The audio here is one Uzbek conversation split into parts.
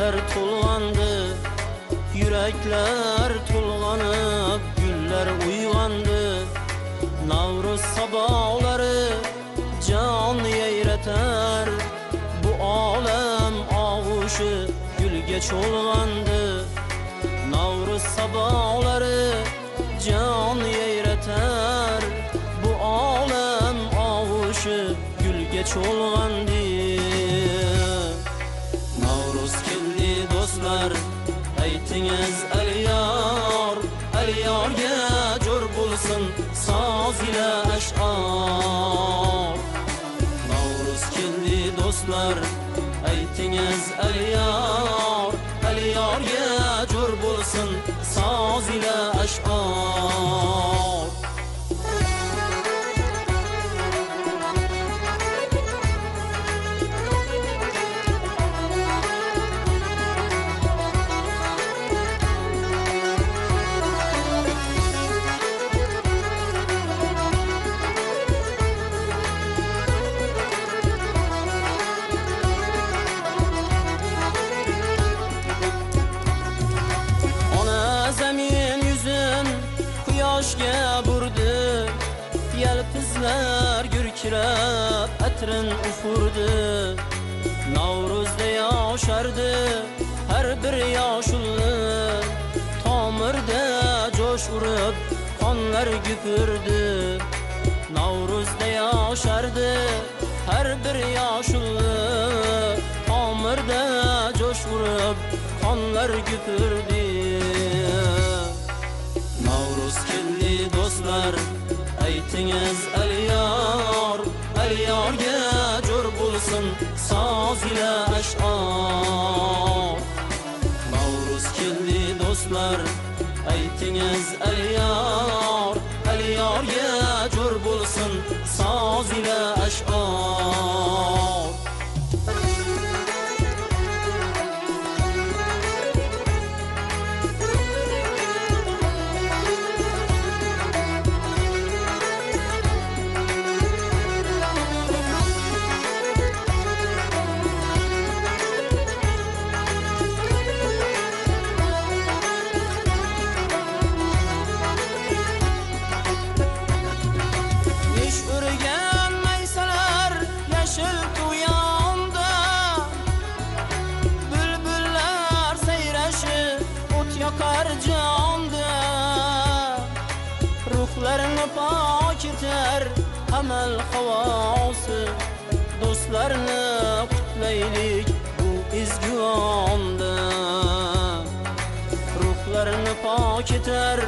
gullar to'lg'andi, yuraklar to'lg'anib, gullar uyg'ondi. Navruz sabolari jon yayratar, bu olam og'ushi gulga cho'lg'andi. Navruz sabolari jon yayratar, bu olam og'ushi gulga cho'lg'andi. Navruz keldi do'stlar, aytingiz al-yor, al-yorga jo'r bo'lsin soz ila ash'or. Navruz keldi do'stlar, aytingiz al-yor, al-yorga jo'r bo'lsin soz ila ash'or. Quyoshga burdi, yalpizlar gurkirab atrin ufurdi. Navruzda yoshardi har bir yoshulli, tomirda jo'sh urib qonlar gupurdi. Navruzda yoshardi har bir yoshulli, tomirda jo'sh urib qonlar gupurdi. Navruz keldi do'stlar, aytingiz al-yor, al-yorga jo'r bo'lsin soz ila ash'or. Navruz keldi do'stlar, aytingiz al-yor, al-yorga jo'r bo'lsin soz ila ash'or. Yakar jonda ruhlarni pok etar amal havosi. Do'stlarni qutlaylik bu ezgu onda, ruhlarni pok etar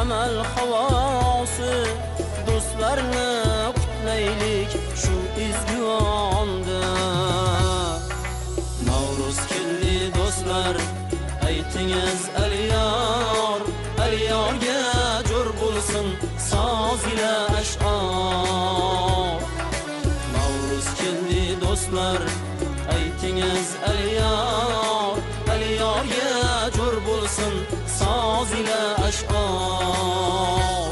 amal havosi. Do'stlarni qutlaylik shu ezgu onda. Navruz keldi do'stlar, aytingiz al-yor, al-yorga jo'r bo'lsin soz ila ash'or. Navruz keldi do'stlar, aytingiz al-yor, al-yorga jo'r bo'lsin soz ila ash'or.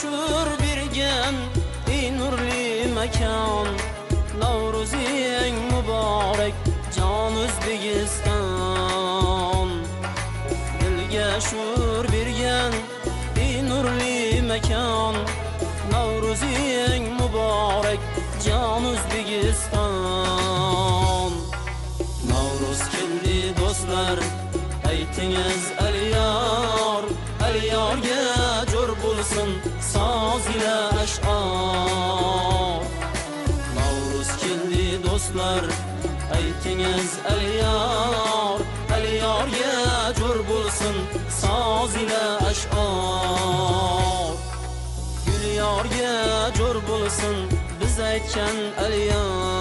Şur birgen nurli mekan, Navruzing mübarek can O'zbekiston. Dilga shur bergan nurli mekan, Navruzing mübarek can O'zbekiston. Navruz keldi do'stlar, aytingiz al-yor, al-yorga jo'r do'stlar aytingiz Aliyorga jo'r bo'lsin soz ila ash'or Gulyorga jo'r bo'lsin biz aytgan Aliyor